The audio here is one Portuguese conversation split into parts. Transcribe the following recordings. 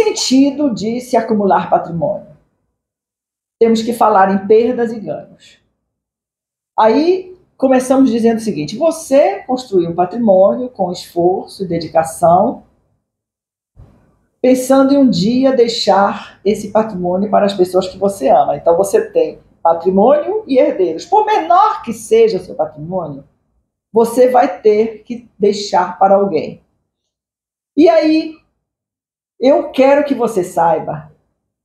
sentido de se acumular patrimônio? Temos que falar em perdas e ganhos. Aí começamos dizendo o seguinte: você construiu um patrimônio com esforço e dedicação, pensando em um dia deixar esse patrimônio para as pessoas que você ama. Então você tem patrimônio e herdeiros. Por menor que seja o seu patrimônio, você vai ter que deixar para alguém. E aí, eu quero que você saiba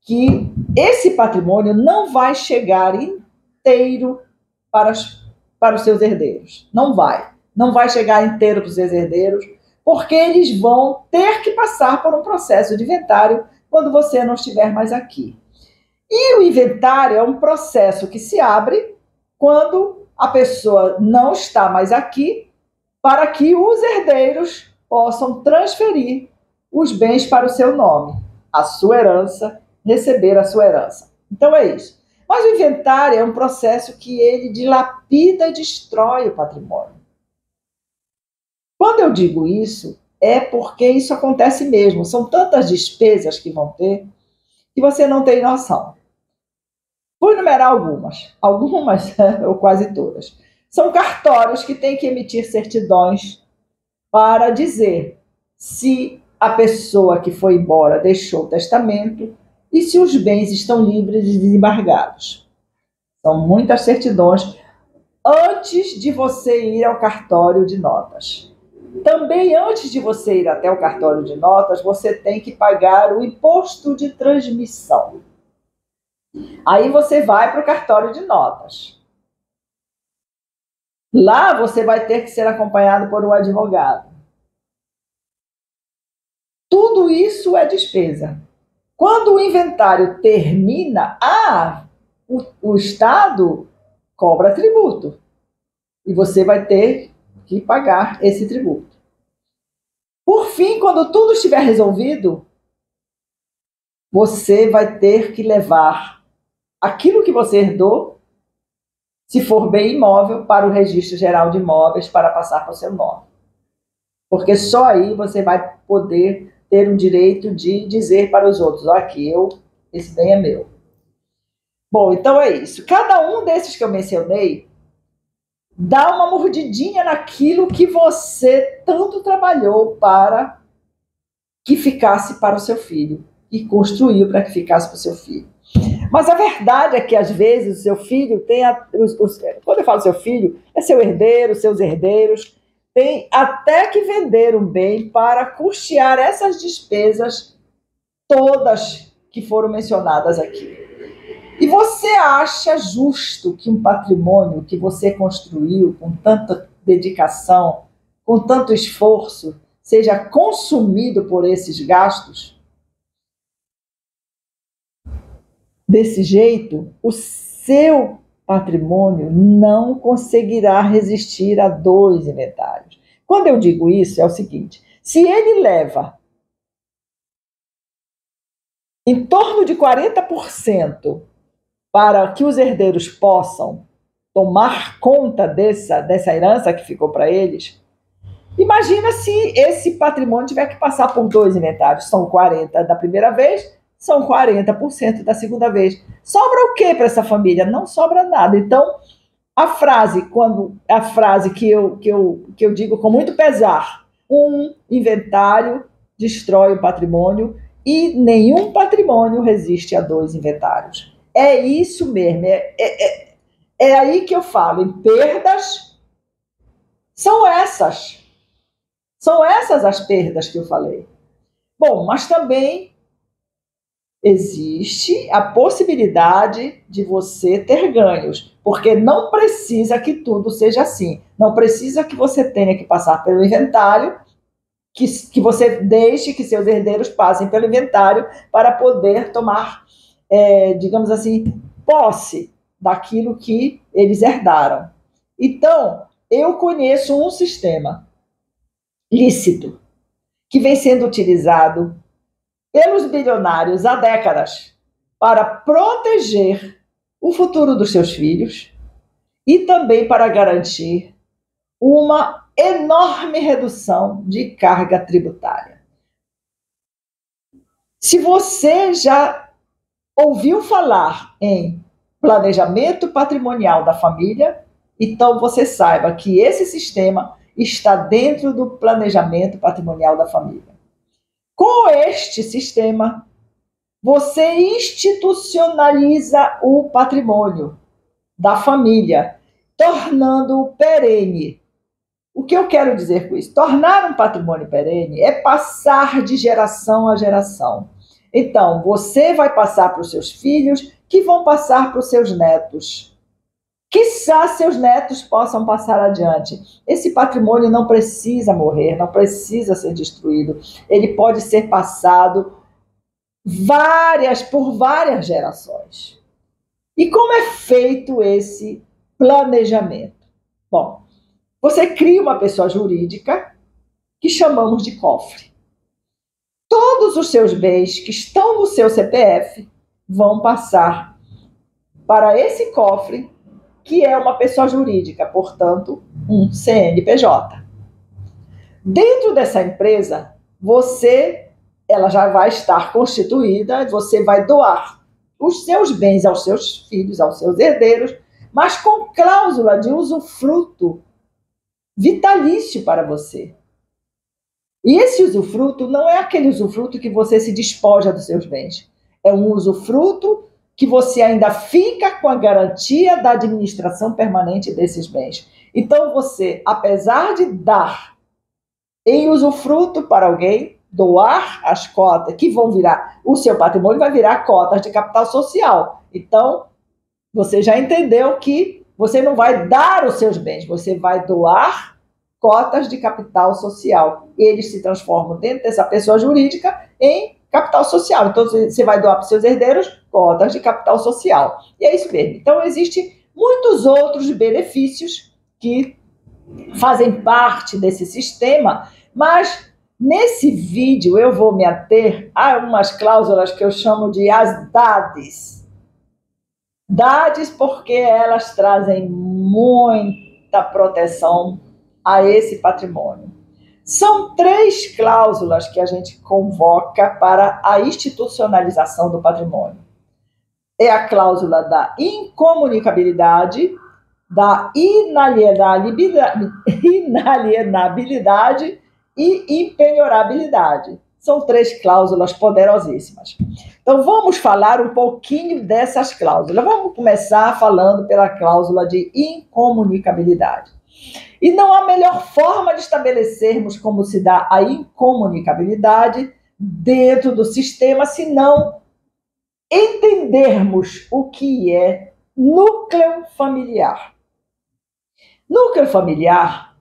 que esse patrimônio não vai chegar inteiro para os seus herdeiros. Não vai. Não vai chegar inteiro para os seus herdeiros, porque eles vão ter que passar por um processo de inventário quando você não estiver mais aqui. E o inventário é um processo que se abre quando a pessoa não está mais aqui, para que os herdeiros possam transferir os bens para o seu nome, a sua herança, receber a sua herança. Então é isso. Mas o inventário é um processo que ele dilapida e destrói o patrimônio. Quando eu digo isso, é porque isso acontece mesmo. São tantas despesas que vão ter que você não tem noção. Vou enumerar algumas, ou quase todas. São cartórios que têm que emitir certidões para dizer se a pessoa que foi embora deixou o testamento e se os bens estão livres e desembargados. São muitas certidões antes de você ir ao cartório de notas. Também antes de você ir até o cartório de notas, você tem que pagar o imposto de transmissão. Aí você vai para o cartório de notas. Lá você vai ter que ser acompanhado por um advogado. Tudo isso é despesa. Quando o inventário termina, o Estado cobra tributo. E você vai ter que pagar esse tributo. Por fim, quando tudo estiver resolvido, você vai ter que levar aquilo que você herdou, se for bem imóvel, para o Registro Geral de Imóveis para passar para o seu nome. Porque só aí você vai poder ter o direito de dizer para os outros: aqui, esse bem é meu. Bom, então é isso. Cada um desses que eu mencionei dá uma mordidinha naquilo que você tanto trabalhou para que ficasse para o seu filho e construiu para que ficasse para o seu filho. Mas a verdade é que, às vezes, o seu filho tem... quando eu falo seu filho, é seu herdeiro, seus herdeiros, tem até que vender um bem para custear essas despesas todas que foram mencionadas aqui. E você acha justo que um patrimônio que você construiu com tanta dedicação, com tanto esforço, seja consumido por esses gastos? Desse jeito, o seu patrimônio não conseguirá resistir a 2 inventários. Quando eu digo isso, é o seguinte: se ele leva em torno de 40% para que os herdeiros possam tomar conta dessa herança que ficou para eles, imagina se esse patrimônio tiver que passar por 2 inventários. São 40% da primeira vez, são 40% da segunda vez. Sobra o que para essa família? Não sobra nada. Então, a frase que eu digo com muito pesar: um inventário destrói o patrimônio e nenhum patrimônio resiste a 2 inventários. É isso mesmo. É aí que eu falo em perdas. São essas as perdas que eu falei. Bom, mas também existe a possibilidade de você ter ganhos, porque não precisa que tudo seja assim. Não precisa que você tenha que passar pelo inventário, que você deixe que seus herdeiros passem pelo inventário para poder tomar, digamos assim, posse daquilo que eles herdaram. Então, eu conheço um sistema lícito que vem sendo utilizado pelos bilionários há décadas para proteger o futuro dos seus filhos e também para garantir uma enorme redução de carga tributária. Se você já ouviu falar em planejamento patrimonial da família, então você saiba que esse sistema está dentro do planejamento patrimonial da família. Com este sistema, você institucionaliza o patrimônio da família, tornando-o perene. O que eu quero dizer com isso? Tornar um patrimônio perene é passar de geração a geração. Então, você vai passar para os seus filhos, que vão passar para os seus netos. Quiçá seus netos possam passar adiante. Esse patrimônio não precisa morrer, não precisa ser destruído. Ele pode ser passado por várias gerações. E como é feito esse planejamento? Bom, você cria uma pessoa jurídica que chamamos de cofre. Todos os seus bens que estão no seu CPF vão passar para esse cofre, que é uma pessoa jurídica, portanto, um CNPJ. Dentro dessa empresa, ela já vai estar constituída, você vai doar os seus bens aos seus filhos, aos seus herdeiros, mas com cláusula de usufruto vitalício para você. E esse usufruto não é aquele usufruto que você se despoja dos seus bens. É um usufruto que você ainda fica com a garantia da administração permanente desses bens. Então você, apesar de dar em usufruto para alguém, doar as cotas que vão virar, o seu patrimônio vai virar cotas de capital social. Então, você já entendeu que você não vai dar os seus bens, você vai doar cotas de capital social. Eles se transformam dentro dessa pessoa jurídica em capital social. Então, você vai doar para os seus herdeiros cotas de capital social. E é isso mesmo. Então, existem muitos outros benefícios que fazem parte desse sistema, mas nesse vídeo eu vou me ater a umas cláusulas que eu chamo de as DADs. DADs porque elas trazem muita proteção a esse patrimônio. São 3 cláusulas que a gente convoca para a institucionalização do patrimônio. É a cláusula da incomunicabilidade, da inalienabilidade e impenhorabilidade. São 3 cláusulas poderosíssimas. Então, vamos falar um pouquinho dessas cláusulas. Vamos começar falando pela cláusula de incomunicabilidade. E não há melhor forma de estabelecermos como se dá a incomunicabilidade dentro do sistema, senão entendermos o que é núcleo familiar. Núcleo familiar,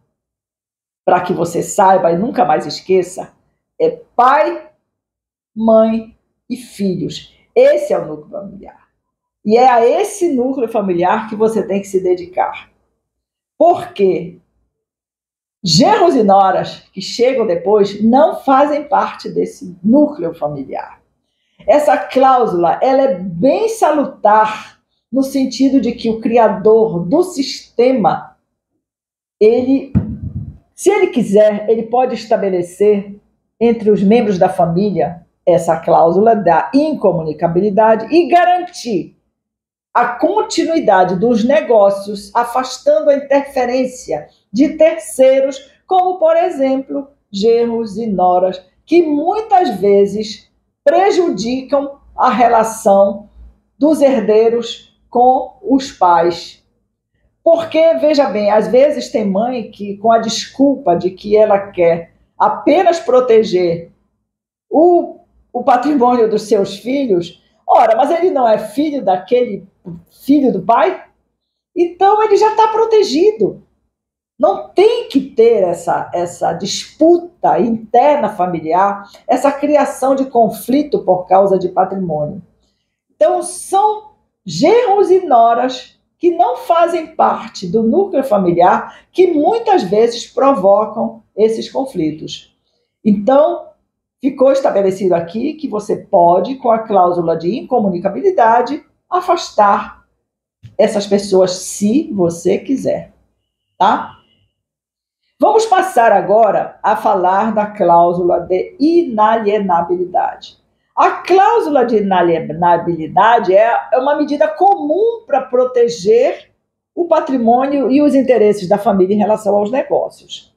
para que você saiba e nunca mais esqueça, é pai, mãe e filhos. Esse é o núcleo familiar. E é a esse núcleo familiar que você tem que se dedicar. Porque genros e noras que chegam depois não fazem parte desse núcleo familiar. Essa cláusula ela é bem salutar no sentido de que o criador do sistema, se ele quiser, ele pode estabelecer entre os membros da família essa cláusula da incomunicabilidade e garantir a continuidade dos negócios, afastando a interferência de terceiros, como, por exemplo, genros e noras, que muitas vezes prejudicam a relação dos herdeiros com os pais. Porque, veja bem, às vezes tem mãe que, com a desculpa de que ela quer apenas proteger o patrimônio dos seus filhos, ora, mas ele não é filho daquele filho do pai? Então ele já está protegido. Não tem que ter essa disputa interna familiar, essa criação de conflito por causa de patrimônio. Então são genros e noras que não fazem parte do núcleo familiar que muitas vezes provocam esses conflitos. Então, ficou estabelecido aqui que você pode, com a cláusula de incomunicabilidade, afastar essas pessoas se você quiser, tá? Vamos passar agora a falar da cláusula de inalienabilidade. A cláusula de inalienabilidade é uma medida comum para proteger o patrimônio e os interesses da família em relação aos negócios.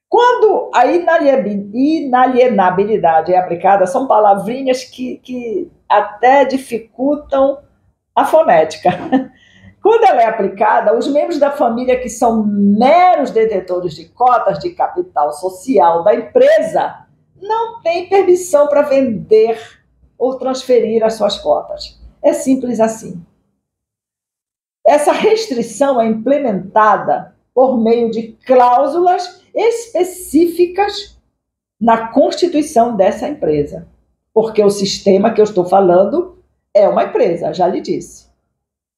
Quando a inalienabilidade é aplicada, são palavrinhas que até dificultam a fonética. Quando ela é aplicada, os membros da família que são meros detentores de cotas de capital social da empresa não têm permissão para vender ou transferir as suas cotas. É simples assim. Essa restrição é implementada por meio de cláusulas específicas na constituição dessa empresa. Porque o sistema que eu estou falando é uma empresa, já lhe disse.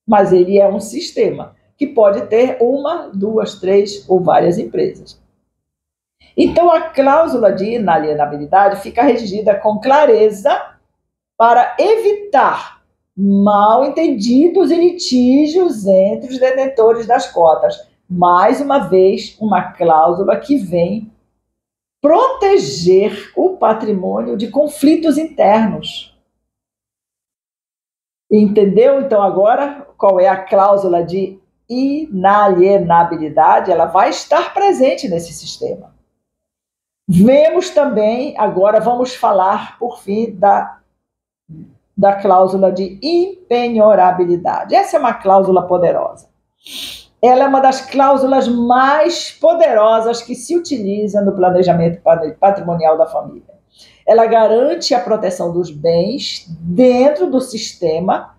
Mas ele é um sistema que pode ter uma, duas, três ou várias empresas. Então, a cláusula de inalienabilidade fica redigida com clareza para evitar mal-entendidos e litígios entre os detentores das cotas. Mais uma vez, uma cláusula que vem proteger o patrimônio de conflitos internos. Entendeu? Então, agora, qual é a cláusula de inalienabilidade? Ela vai estar presente nesse sistema. Vemos também, agora vamos falar, por fim, da cláusula de impenhorabilidade. Essa é uma cláusula poderosa. Ela é uma das cláusulas mais poderosas que se utiliza no planejamento patrimonial da família. Ela garante a proteção dos bens dentro do sistema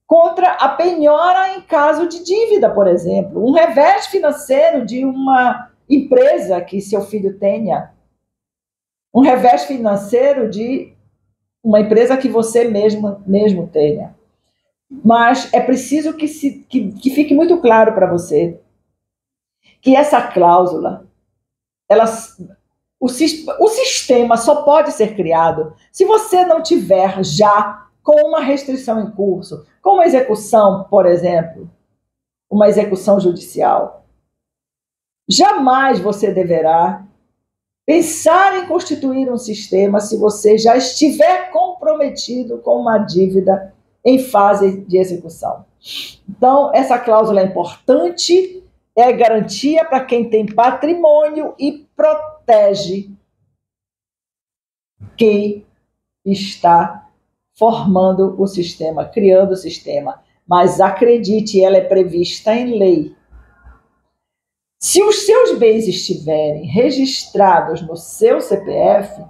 contra a penhora em caso de dívida, por exemplo. Um revés financeiro de uma empresa que seu filho tenha. Um revés financeiro de uma empresa que você mesmo tenha. Mas é preciso que fique muito claro para você que essa cláusula, o sistema só pode ser criado se você não tiver já com uma restrição em curso, com uma execução, por exemplo, uma execução judicial. Jamais você deverá pensar em constituir um sistema se você já estiver comprometido com uma dívida em fase de execução. Então, essa cláusula é importante, é garantia para quem tem patrimônio e protege quem está formando o sistema, criando o sistema. Mas acredite, ela é prevista em lei. Se os seus bens estiverem registrados no seu CPF,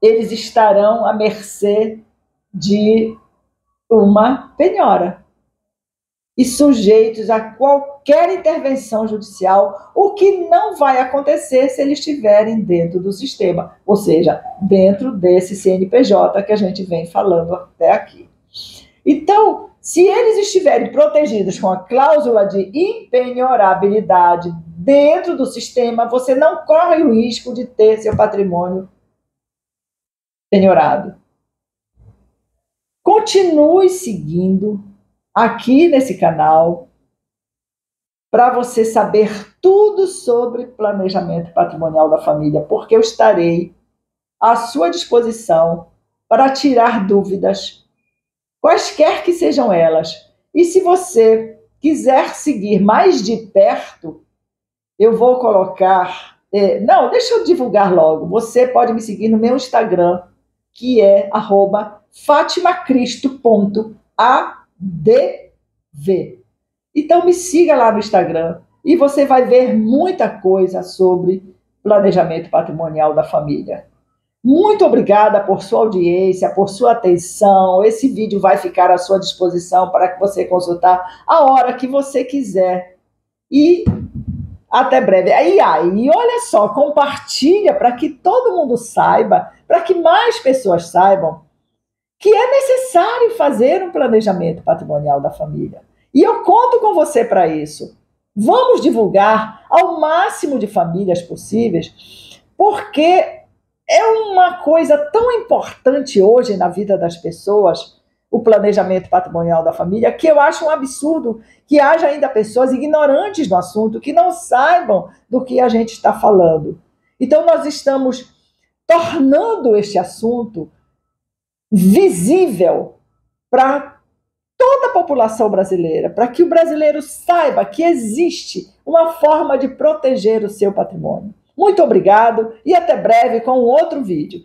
eles estarão à mercê de uma penhora e sujeitos a qualquer intervenção judicial, o que não vai acontecer se eles estiverem dentro do sistema, ou seja, dentro desse CNPJ que a gente vem falando até aqui. Então, se eles estiverem protegidos com a cláusula de impenhorabilidade dentro do sistema, você não corre o risco de ter seu patrimônio penhorado. Continue seguindo aqui nesse canal para você saber tudo sobre planejamento patrimonial da família, porque eu estarei à sua disposição para tirar dúvidas, quaisquer que sejam elas. E se você quiser seguir mais de perto, eu vou colocar... Não, deixa eu divulgar logo. Você pode me seguir no meu Instagram, que é @fatimacristo.adv. Então me siga lá no Instagram e você vai ver muita coisa sobre planejamento patrimonial da família. Muito obrigada por sua audiência, por sua atenção. Esse vídeo vai ficar à sua disposição para que você consultar a hora que você quiser. E até breve. Aí, olha só, compartilha para que todo mundo saiba, para que mais pessoas saibam que é necessário fazer um planejamento patrimonial da família. E eu conto com você para isso. Vamos divulgar ao máximo de famílias possíveis, porque é uma coisa tão importante hoje na vida das pessoas, o planejamento patrimonial da família, que eu acho um absurdo que haja ainda pessoas ignorantes do assunto, que não saibam do que a gente está falando. Então, nós estamos tornando este assunto visível para toda a população brasileira, para que o brasileiro saiba que existe uma forma de proteger o seu patrimônio. Muito obrigado e até breve com um outro vídeo.